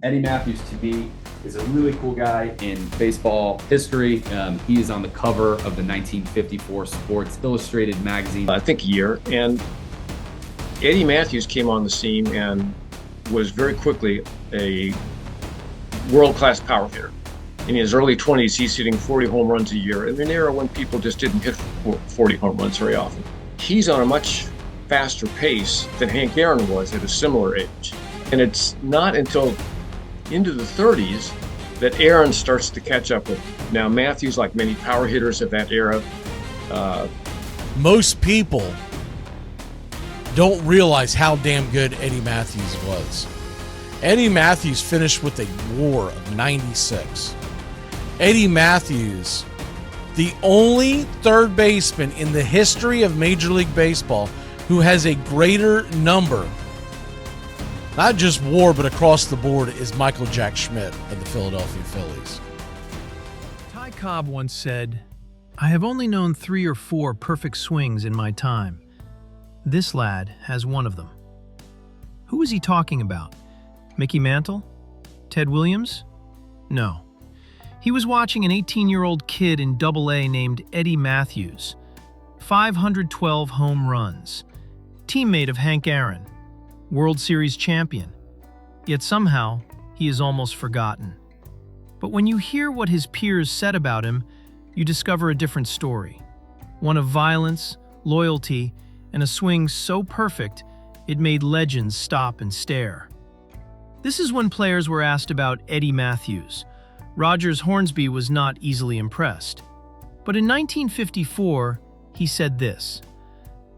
Eddie Mathews, to me, is a really cool guy in baseball history. He is on the cover of the 1954 Sports Illustrated magazine. I think a year. And Eddie Mathews came on the scene and was very quickly a world-class power hitter. In his early 20s, he's hitting 40 home runs a year in an era when people just didn't hit 40 home runs very often. He's on a much faster pace than Hank Aaron was at a similar age. And it's not until into the 30s that Aaron starts to catch up with him. Now, Mathews, like many power hitters of that era, most people don't realize how damn good Eddie Mathews was. Eddie Mathews finished with a WAR of 96. Eddie Mathews, the only third baseman in the history of Major League Baseball who has a greater number, not just WAR, but across the board, is Michael Jack Schmidt of the Philadelphia Phillies. Ty Cobb once said, "I have only known 3 or 4 perfect swings in my time. This lad has one of them." Who was he talking about? Mickey Mantle? Ted Williams? No. He was watching an 18-year-old kid in Double-A named Eddie Mathews. 512 home runs. Teammate of Hank Aaron. World Series champion. Yet somehow, he is almost forgotten. But when you hear what his peers said about him, you discover a different story. One of violence, loyalty, and a swing so perfect, it made legends stop and stare. This is when players were asked about Eddie Mathews. Rogers Hornsby was not easily impressed. But in 1954, he said this: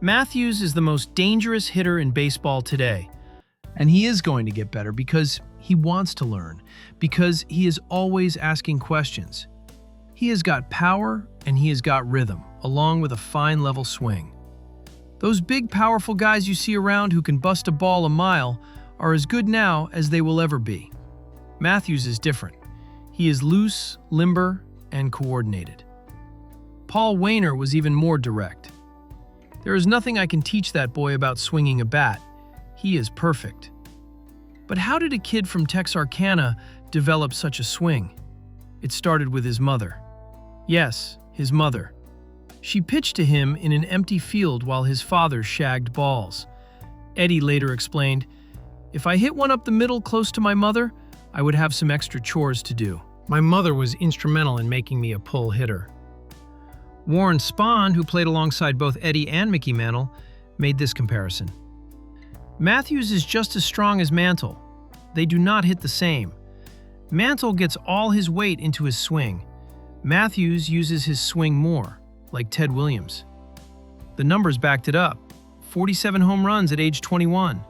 "Mathews is the most dangerous hitter in baseball today. And he is going to get better because he wants to learn, because he is always asking questions. He has got power and he has got rhythm, along with a fine level swing. Those big, powerful guys you see around who can bust a ball a mile are as good now as they will ever be. Mathews is different. He is loose, limber, and coordinated." Paul Wainer was even more direct. "There is nothing I can teach that boy about swinging a bat. He is perfect." But how did a kid from Texarkana develop such a swing? It started with his mother. Yes, his mother. She pitched to him in an empty field while his father shagged balls. Eddie later explained, "If I hit one up the middle close to my mother, I would have some extra chores to do. My mother was instrumental in making me a pull hitter." Warren Spahn, who played alongside both Eddie and Mickey Mantle, made this comparison. "Mathews is just as strong as Mantle. They do not hit the same. Mantle gets all his weight into his swing. Mathews uses his swing more, like Ted Williams." The numbers backed it up. 47 home runs at age 21.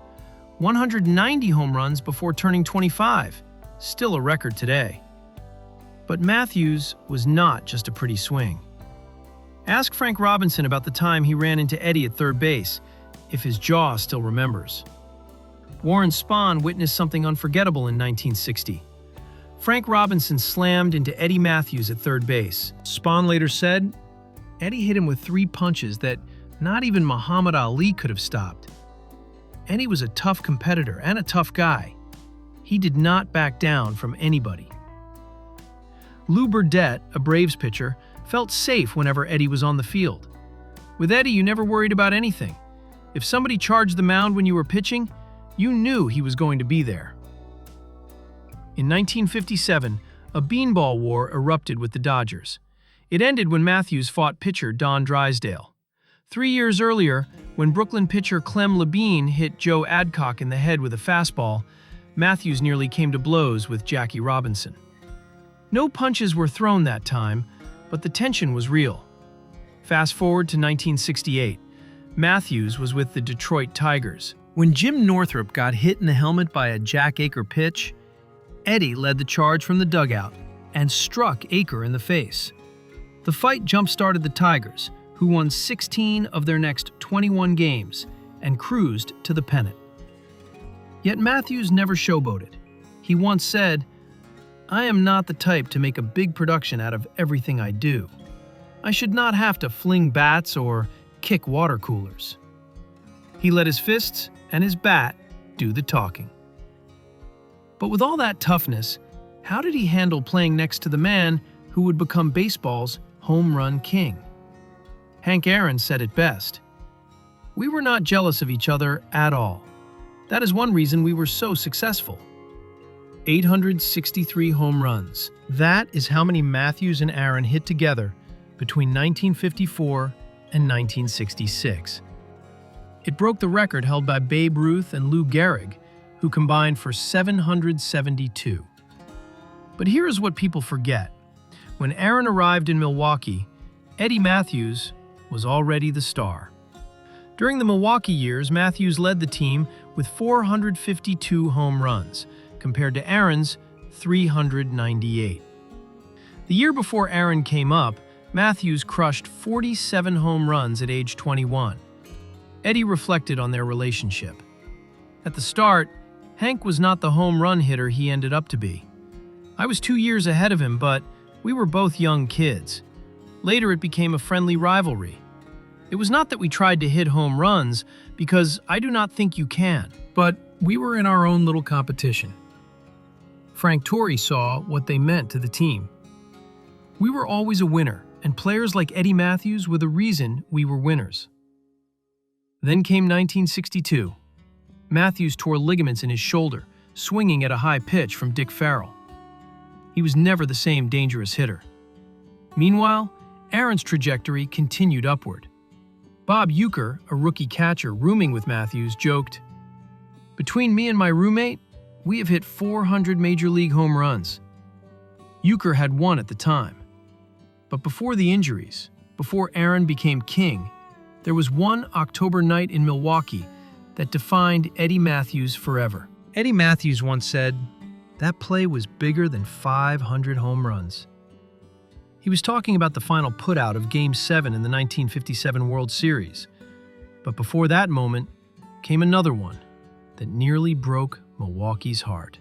190 home runs before turning 25. Still a record today. But Mathews was not just a pretty swing. Ask Frank Robinson about the time he ran into Eddie at third base, if his jaw still remembers. Warren Spahn witnessed something unforgettable in 1960. Frank Robinson slammed into Eddie Mathews at third base. Spahn later said, "Eddie hit him with 3 punches that not even Muhammad Ali could have stopped." Eddie was a tough competitor and a tough guy. He did not back down from anybody. Lou Burdett, a Braves pitcher, felt safe whenever Eddie was on the field. With Eddie, you never worried about anything. If somebody charged the mound when you were pitching, you knew he was going to be there. In 1957, a beanball war erupted with the Dodgers. It ended when Mathews fought pitcher Don Drysdale. 3 years earlier, when Brooklyn pitcher Clem Labine hit Joe Adcock in the head with a fastball, Mathews nearly came to blows with Jackie Robinson. No punches were thrown that time, but the tension was real. Fast forward to 1968. Mathews was with the Detroit Tigers. When Jim Northrup got hit in the helmet by a Jack Aker pitch, Eddie led the charge from the dugout and struck Aker in the face. The fight jump-started the Tigers, who won 16 of their next 21 games and cruised to the pennant. Yet Mathews never showboated. He once said, "I am not the type to make a big production out of everything I do. I should not have to fling bats or kick water coolers." He let his fists and his bat do the talking. But with all that toughness, how did he handle playing next to the man who would become baseball's home run king? Hank Aaron said it best. "We were not jealous of each other at all. That is one reason we were so successful." 863 home runs. That is how many Mathews and Aaron hit together between 1954 and 1966. It broke the record held by Babe Ruth and Lou Gehrig, who combined for 772. But here is what people forget. When Aaron arrived in Milwaukee, Eddie Mathews was already the star. During the Milwaukee years, Mathews led the team with 452 home runs, compared to Aaron's 398. The year before Aaron came up, Mathews crushed 47 home runs at age 21. Eddie reflected on their relationship. At the start, Hank was not the home run hitter he ended up to be. I was 2 years ahead of him, but we were both young kids. Later, it became a friendly rivalry. It was not that we tried to hit home runs, because I do not think you can, but we were in our own little competition. Frank Torrey saw what they meant to the team. We were always a winner, and players like Eddie Mathews were the reason we were winners. Then came 1962. Mathews tore ligaments in his shoulder, swinging at a high pitch from Dick Farrell. He was never the same dangerous hitter. Meanwhile, Aaron's trajectory continued upward. Bob Uecker, a rookie catcher rooming with Mathews, joked, "Between me and my roommate, we have hit 400 Major League home runs." Uecker had one at the time. But before the injuries, before Aaron became king, there was one October night in Milwaukee that defined Eddie Mathews forever. Eddie Mathews once said, "That play was bigger than 500 home runs." He was talking about the final putout of Game 7 in the 1957 World Series. But before that moment came another one that nearly broke Milwaukee's heart.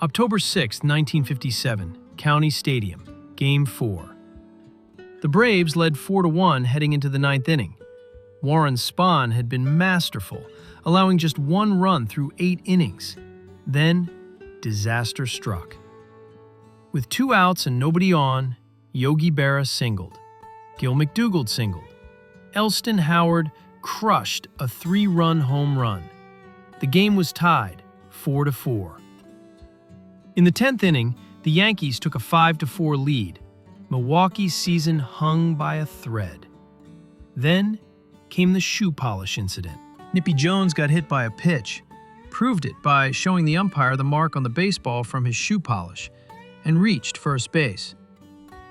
October 6, 1957, County Stadium, Game 4. The Braves led 4-1 heading into the ninth inning. Warren Spahn had been masterful, allowing just one run through 8 innings. Then, disaster struck. With 2 outs and nobody on, Yogi Berra singled. Gil McDougald singled. Elston Howard crushed a 3-run home run. The game was tied, 4-4. In the 10th inning, the Yankees took a 5-4 lead. Milwaukee's season hung by a thread. Then came the shoe polish incident. Nippy Jones got hit by a pitch, proved it by showing the umpire the mark on the baseball from his shoe polish, and reached first base.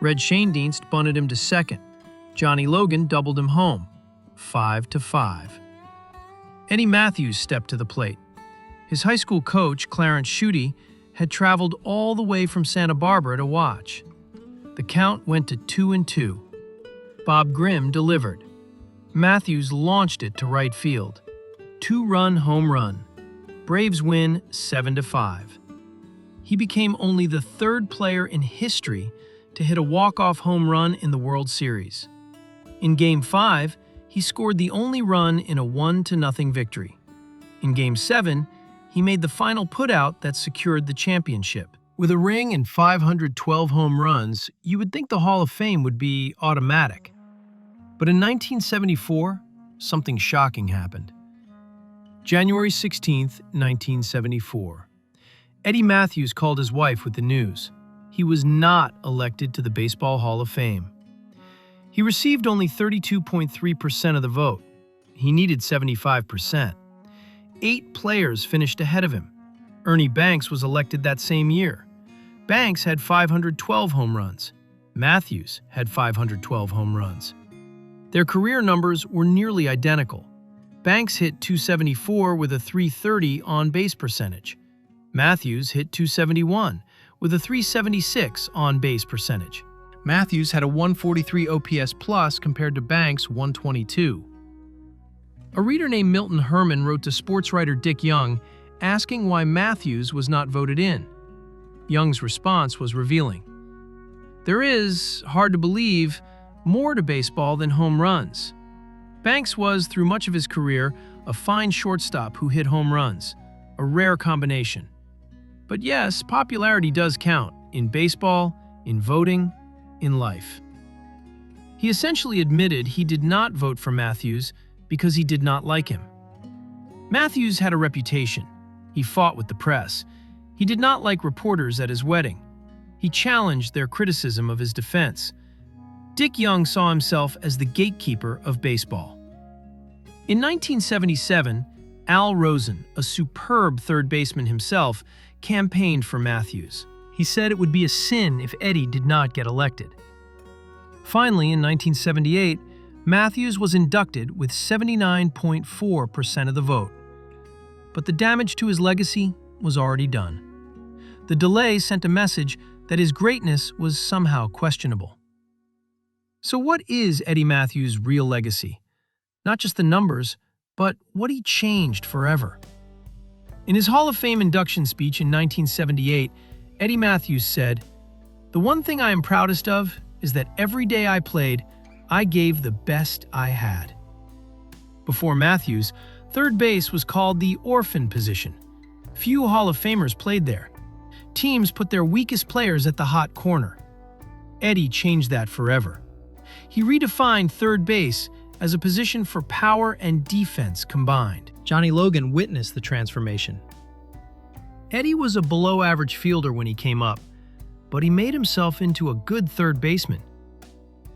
Red Schoendienst bunted him to second. Johnny Logan doubled him home, 5-5. Eddie Mathews stepped to the plate. His high school coach, Clarence Schutte, had traveled all the way from Santa Barbara to watch. The count went to 2-2. Bob Grimm delivered. Mathews launched it to right field. 2-run home run. Braves win 7-5. He became only the 3rd player in history to hit a walk-off home run in the World Series. In Game 5, he scored the only run in a 1-0 victory. In Game 7, he made the final putout that secured the championship. With a ring and 512 home runs, you would think the Hall of Fame would be automatic. But in 1974, something shocking happened. January 16, 1974. Eddie Mathews called his wife with the news. He was not elected to the Baseball Hall of Fame. He received only 32.3% of the vote. He needed 75%. 8 players finished ahead of him. Ernie Banks was elected that same year. Banks had 512 home runs. Mathews had 512 home runs. Their career numbers were nearly identical. Banks hit .274 with a .330 on-base percentage. Mathews hit .271 with a .376 on-base percentage. Mathews had a 143 OPS plus compared to Banks' 122. A reader named Milton Herman wrote to sports writer Dick Young asking why Mathews was not voted in. Young's response was revealing. There is, hard to believe, more to baseball than home runs. Banks was, through much of his career, a fine shortstop who hit home runs, a rare combination. But yes, popularity does count in baseball, in voting, in life. He essentially admitted he did not vote for Mathews because he did not like him. Mathews had a reputation. He fought with the press. He did not like reporters at his wedding. He challenged their criticism of his defense. Dick Young saw himself as the gatekeeper of baseball. In 1977, Al Rosen, a superb third baseman himself, campaigned for Mathews. He said it would be a sin if Eddie did not get elected. Finally, in 1978, Mathews was inducted with 79.4% of the vote. But the damage to his legacy was already done. The delay sent a message that his greatness was somehow questionable. So what is Eddie Mathews' real legacy? Not just the numbers, but what he changed forever. In his Hall of Fame induction speech in 1978, Eddie Mathews said, "The one thing I am proudest of is that every day I played, I gave the best I had." Before Mathews, third base was called the orphan position. Few Hall of Famers played there. Teams put their weakest players at the hot corner. Eddie changed that forever. He redefined third base as a position for power and defense combined. Johnny Logan witnessed the transformation. Eddie was a below-average fielder when he came up, but he made himself into a good third baseman.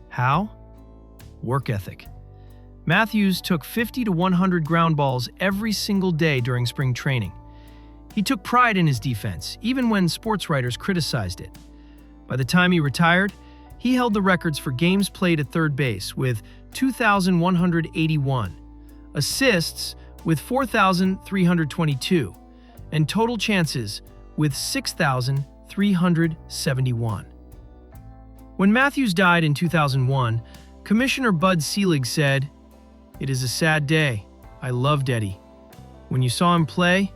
How? Work ethic. Mathews took 50 to 100 ground balls every single day during spring training. He took pride in his defense, even when sports writers criticized it. By the time he retired, he held the records for games played at third base with 2,181, assists with 4,322, and total chances with 6,371. When Mathews died in 2001, Commissioner Bud Selig said, "It is a sad day. I loved Eddie. When you saw him play,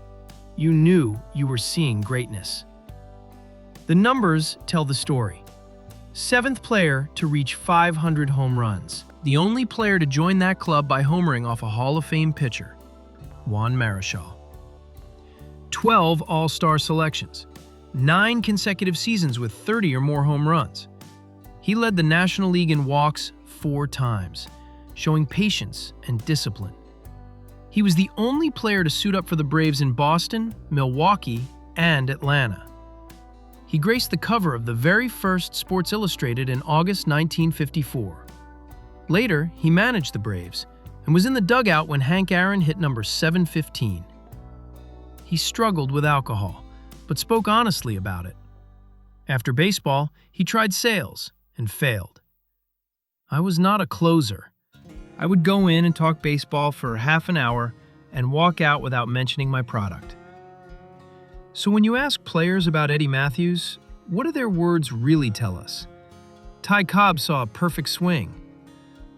you knew you were seeing greatness." The numbers tell the story. 7th player to reach 500 home runs. The only player to join that club by homering off a Hall of Fame pitcher, Juan Marichal. 12 All-Star selections. 9 consecutive seasons with 30 or more home runs. He led the National League in walks 4 times, showing patience and discipline. He was the only player to suit up for the Braves in Boston, Milwaukee, and Atlanta. He graced the cover of the very first Sports Illustrated in August 1954. Later, he managed the Braves and was in the dugout when Hank Aaron hit number 715. He struggled with alcohol, but spoke honestly about it. After baseball, he tried sales and failed. "I was not a closer. I would go in and talk baseball for half an hour and walk out without mentioning my product." So when you ask players about Eddie Mathews, what do their words really tell us? Ty Cobb saw a perfect swing.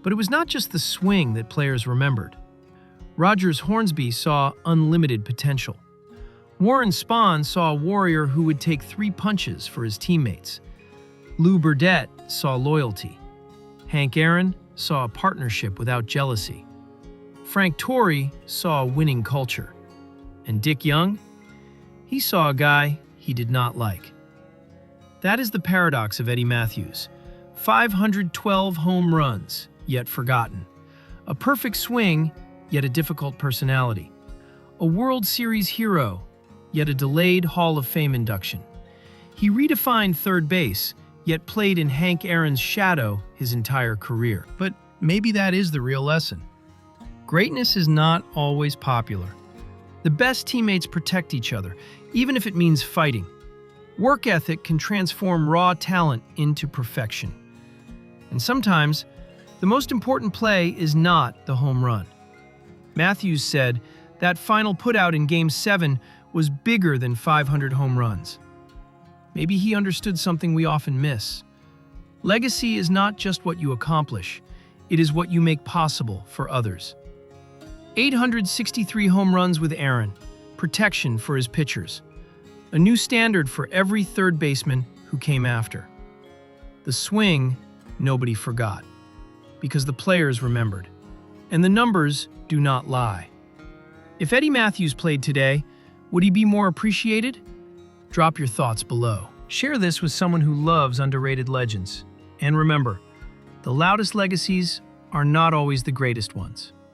But it was not just the swing that players remembered. Rogers Hornsby saw unlimited potential. Warren Spahn saw a warrior who would take 3 punches for his teammates. Lou Burdett saw loyalty. Hank Aaron saw a partnership without jealousy. Frank Torrey saw a winning culture. And Dick Young? He saw a guy he did not like. That is the paradox of Eddie Mathews. 512 home runs, yet forgotten. A perfect swing, yet a difficult personality. A World Series hero, yet a delayed Hall of Fame induction. He redefined third base, yet played in Hank Aaron's shadow his entire career. But maybe that is the real lesson. Greatness is not always popular. The best teammates protect each other, even if it means fighting. Work ethic can transform raw talent into perfection. And sometimes, the most important play is not the home run. Mathews said that final putout in Game 7 was bigger than 500 home runs. Maybe he understood something we often miss. Legacy is not just what you accomplish, it is what you make possible for others. 863 home runs with Aaron, protection for his pitchers. A new standard for every third baseman who came after. The swing, nobody forgot, because the players remembered. And the numbers do not lie. If Eddie Mathews played today, would he be more appreciated? Drop your thoughts below. Share this with someone who loves underrated legends. And remember, the loudest legacies are not always the greatest ones.